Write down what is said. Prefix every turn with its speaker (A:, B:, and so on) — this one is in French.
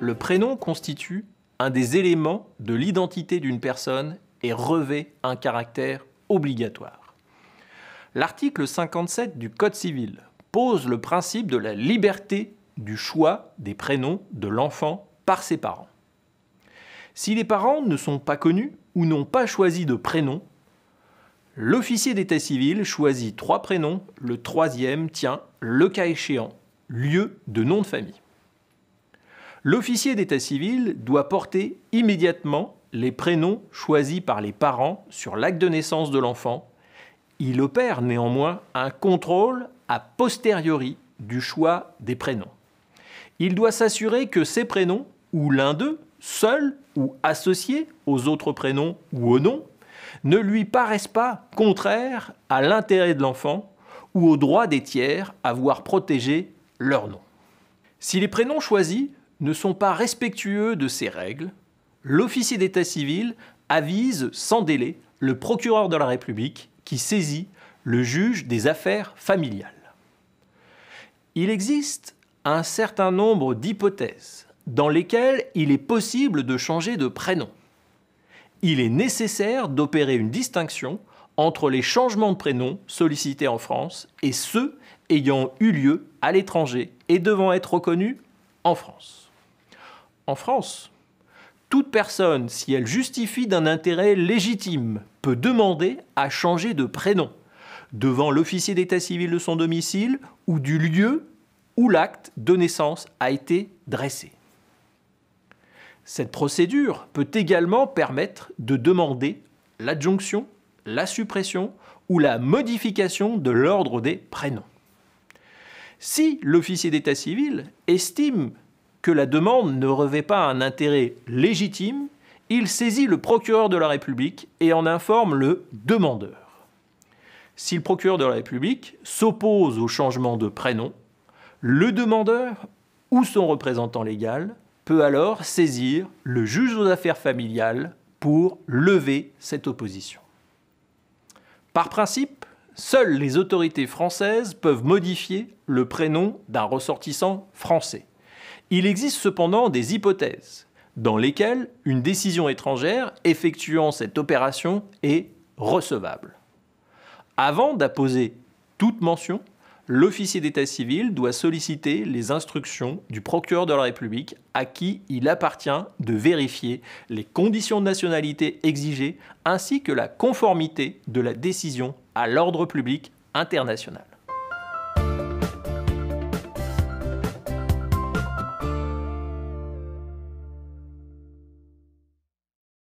A: Le prénom constitue un des éléments de l'identité d'une personne et revêt un caractère obligatoire. L'article 57 du Code civil pose le principe de la liberté du choix des prénoms de l'enfant par ses parents. Si les parents ne sont pas connus ou n'ont pas choisi de prénom, l'officier d'état civil choisit 3 prénoms, le 3e tient, le cas échéant, lieu de nom de famille. L'officier d'état civil doit porter immédiatement les prénoms choisis par les parents sur l'acte de naissance de l'enfant. Il opère néanmoins un contrôle a posteriori du choix des prénoms. Il doit s'assurer que ces prénoms, ou l'un d'eux, seul ou associé aux autres prénoms ou aux noms, ne lui paraissent pas contraires à l'intérêt de l'enfant ou au droit des tiers à voir protéger leur nom. Si les prénoms choisis ne sont pas respectueux de ces règles, l'officier d'état civil avise sans délai le procureur de la République qui saisit le juge des affaires familiales. Il existe un certain nombre d'hypothèses dans lesquelles il est possible de changer de prénom. Il est nécessaire d'opérer une distinction entre les changements de prénom sollicités en France et ceux ayant eu lieu à l'étranger et devant être reconnus en France. En France, toute personne, si elle justifie d'un intérêt légitime, peut demander à changer de prénom devant l'officier d'état civil de son domicile ou du lieu où l'acte de naissance a été dressé. Cette procédure peut également permettre de demander l'adjonction, la suppression ou la modification de l'ordre des prénoms. Si l'officier d'état civil estime que la demande ne revêt pas un intérêt légitime, il saisit le procureur de la République et en informe le demandeur. Si le procureur de la République s'oppose au changement de prénom, le demandeur ou son représentant légal peut alors saisir le juge aux affaires familiales pour lever cette opposition. Par principe, seules les autorités françaises peuvent modifier le prénom d'un ressortissant français. Il existe cependant des hypothèses dans lesquelles une décision étrangère effectuant cette opération est recevable. Avant d'apposer toute mention, l'officier d'état civil doit solliciter les instructions du procureur de la République à qui il appartient de vérifier les conditions de nationalité exigées ainsi que la conformité de la décision à l'ordre public international.